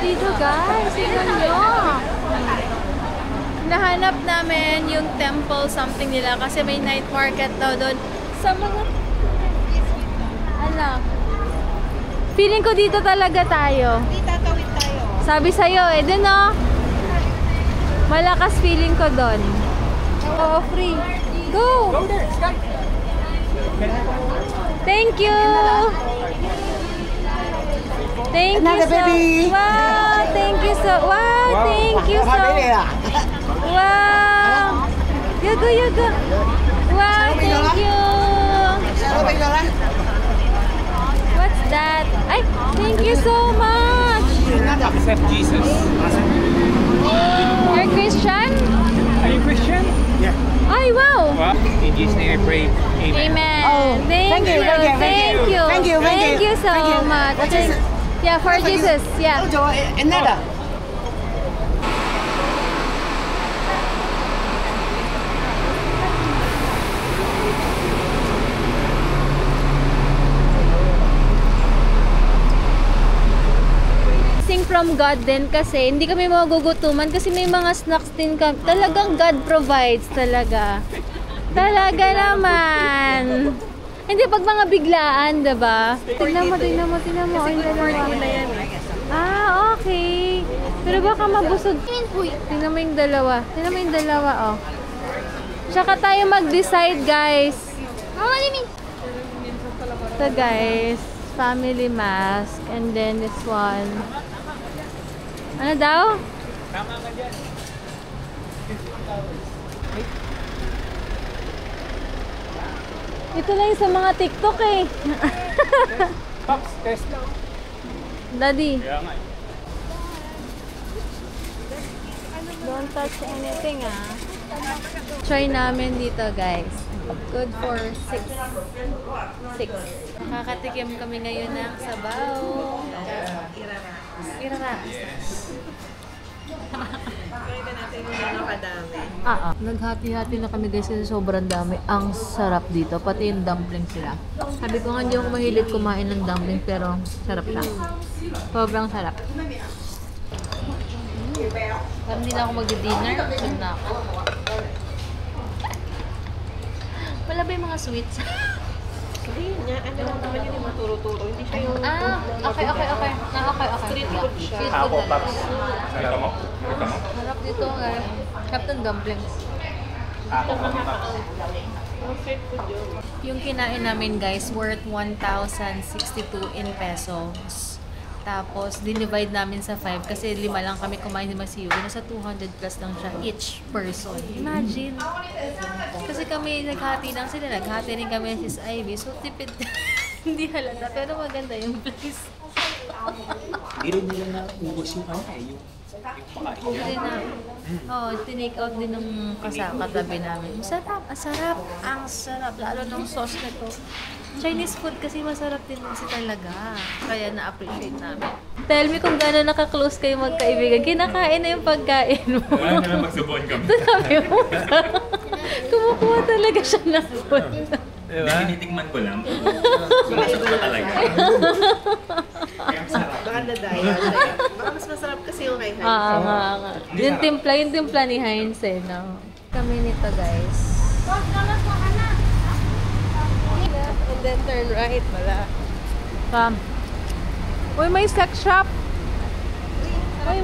dito guys, tignan nyo. Nahanap namin yung temple something nila kasi may night market daw doon. Sa mga... Ano? Feeling ko dito talaga tayo. Hindi tatawid tayo. Sabi sa'yo eh, dun oh. Malakas feeling ko doon. Oo, free. Go! Thank you! Thank you so much! Wow! Thank you so... Wow! Thank you so... Wow! Yago, yago! Wow! Thank you! What's that? Ay! Thank you so much! Accept Jesus. You're Christian? Are you Christian? Yeah. Ay, wow! Well, in Jesus' name I pray. Amen. Amen. Oh, thank you. Thank you so much. Yeah, for Jesus. Yeah. Sing from God din kasi hindi kami magugutuman kasi may mga snacks din kami. Talagang God provides talaga. Talaga naman. Hindi pag mga biglaan, 'di ba? Tingnan mo. Ay, dalawa. Ah, okay. Pero baka mabusog. Tingnan mo yung dalawa, oh. Tsaka tayo mag-decide, guys. Ito, guys. Family mask. And then this one. Ano daw? Tama ka dyan. Ito lang sa mga TikTok eh. Pops, test lang. Daddy, Kaya nga eh. don't touch anything ah. Try namin dito guys. Good for 6. Makakatikim kami ngayon ng sabaw. Irara. Kaya natin yung gano'ng kadami. Naghati-hati na kami guys kasi sobrang dami. Ang sarap dito. Pati yung dumpling sila. Sabi ko nga hindi ako mahilig kumain ng dumpling pero sarap siya. Sobrang sarap. Parang hindi na ako mag-dinner. Busog na ako. Wala ba yung mga sweets? Hindi niya, ano lang naman yun yung maturo-turo. Hindi siya yung... Okay. Street food siya. Street Ako, food Pops. Ito mo? Harap dito guys. Captain Dumplings. Ako, Pops. Yung street food yun. Yung kinain namin guys, worth 1,062 in pesos. Tapos, dinivide namin sa 5 kasi 5 lang kami kumain ni Masiyo. Nasa 200 plus lang siya each person. Imagine. Kasi kami naghati lang sila. Naghati rin kami sis Ivy. So, tipid. Hindi halata. Pero maganda yung place. Hindi rin nila na ubos yung ano eh, yung pakain Hindi niya. na. Tinake out din ng katabi namin. Ang sarap. Lalo ng sauce na to. Chinese food kasi masarap din kasi talaga. Kaya na-appreciate namin. Tell me kung gano'n naka-close kayo magkaibigan. Kinakain na yung pagkain mo. Wala na lang magsubuan kami. Sabi mo ka. Kumukuha talaga siya ng food. Diba? Tinitikman ko lang. Sumasarap pa talaga. Baka nadaya. Baka mas masarap kasi yung kay Heinz. Nga. Yung timpla ni Heinz eh, no? Kami nito, guys. And then turn right. Wala. Uy, may sex shop. Oh.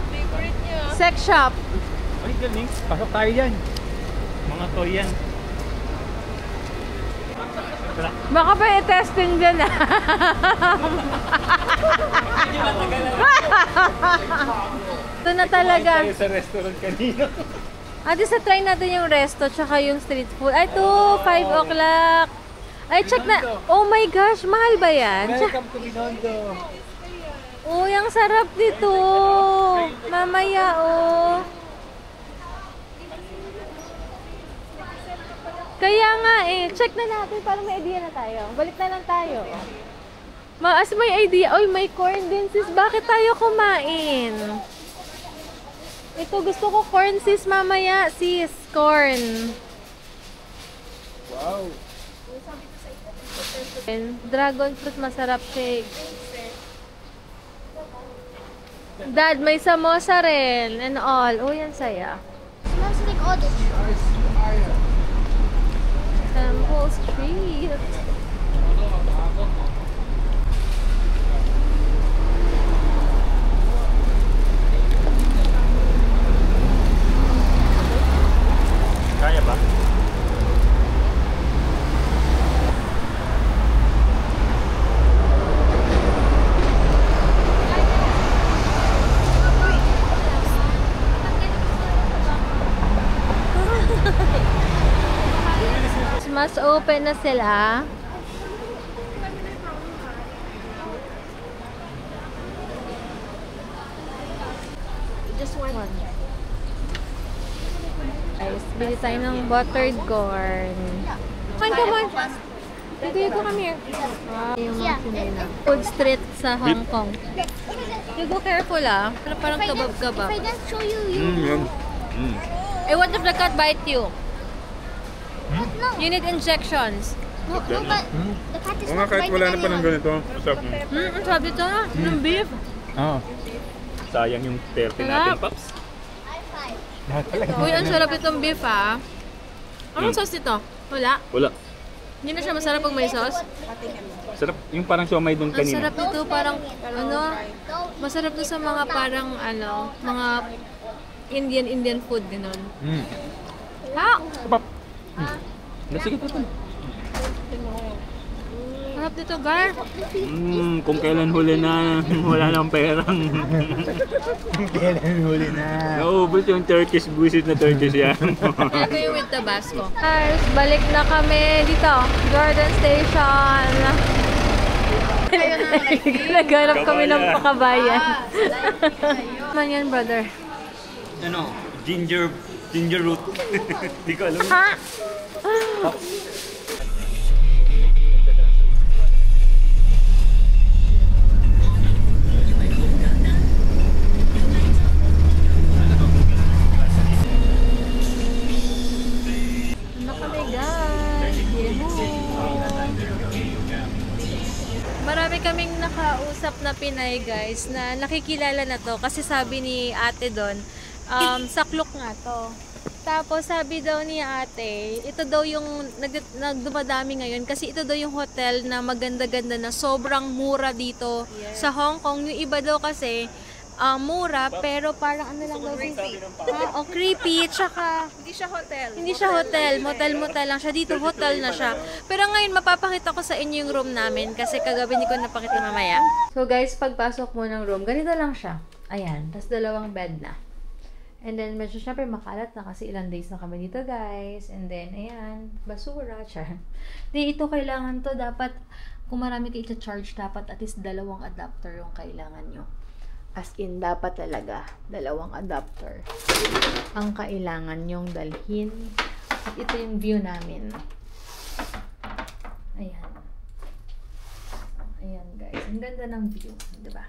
Favorite niya. Sex shop. Ay, galing. Pasok tayo dyan. Mga toy yan. Baka pa i-testing dyan ah. Ito na talaga. Tayo sa restaurant kanina. Ate, sa try natin yung resto tsaka yung street food. Ay, ito, 5 o'clock. Ay, check na. Oh my gosh, mahal ba yan? Welcome to Binondo. Uy, ang sarap dito. Mamaya, oh. Kaya nga eh, check na natin para may idea na tayo. Balik na lang tayo. As may idea, oy, may corn din sis. Bakit tayo kumain? Ito, gusto ko corn sis mamaya, sis. Corn. Wow. Dragon fruit, masarap shake. Dad, may samosa rin and all. Oh, yan saya. Smells like all this. Temple Street. Kaya ba? Mas open na sila. Just one. Guys, bili tayo ng buttered corn. Come on. Bigay ko kami. Yung mga sinila. Food street sa Hong Kong. You go careful Parang If I kabab-kabab. don't show you, Yan. Eh, what if the cat bite you? no, You need injections. no, but the cat is O nga, not kahit biting wala na pa ng anyone. ganito. Masarap na. Sabi to ng beef. Oo. Sayang yung 30 natin, Paps. Uy, ang sarap itong beef Anong sauce nito? Wala. Wala. Hindi na siya masarap pag may sauce. Sarap. Yung parang siomay doon Ang kanina. sarap nito, parang masarap to sa mga parang mga Indian food gano'n. Sige pa. Sarap dito, Gar. Kung kailan huli na wala nang perang. Kailan huli na. Naubos yung Turkish busit na Turkish yan. Ito yung with Tabasco. Guys, balik na kami dito. Jordan Station. Naghanap kami ng pakabayan. Man yan, brother. Ano? Ginger root. Hindi ko alam. Ha? Ano kami, guys? Marami kaming nakausap na Pinay, guys, na nakikilala na to kasi sabi ni ate doon, saklok nga to. Tapos sabi daw ni ate, ito daw yung nagdumadami ngayon kasi ito daw yung hotel na maganda-ganda na sobrang mura dito sa Hong Kong. Yung iba daw kasi mura pero parang ano lang daw creepy. Creepy, tsaka Hindi siya hotel. hindi siya hotel, motel lang siya. Dito hotel na siya. Pero ngayon mapapakita ko sa inyo yung room namin kasi kagabi hindi ko napakita mamaya. So guys, pagpasok mo ng room, ganito lang siya. Ayan, tas 2 bed na. And then, medyo syempre makalat na kasi ilang days na kami dito, guys. And then, ayan, basura, char. Di, ito kailangan to, dapat, kung marami kayo i-charge, dapat at least 2 adapter yung kailangan nyo. As in, dapat talaga, 2 adapter ang kailangan nyong dalhin. At ito yung view namin. Ayan. Ayan, guys. Ang ganda ng view, di ba?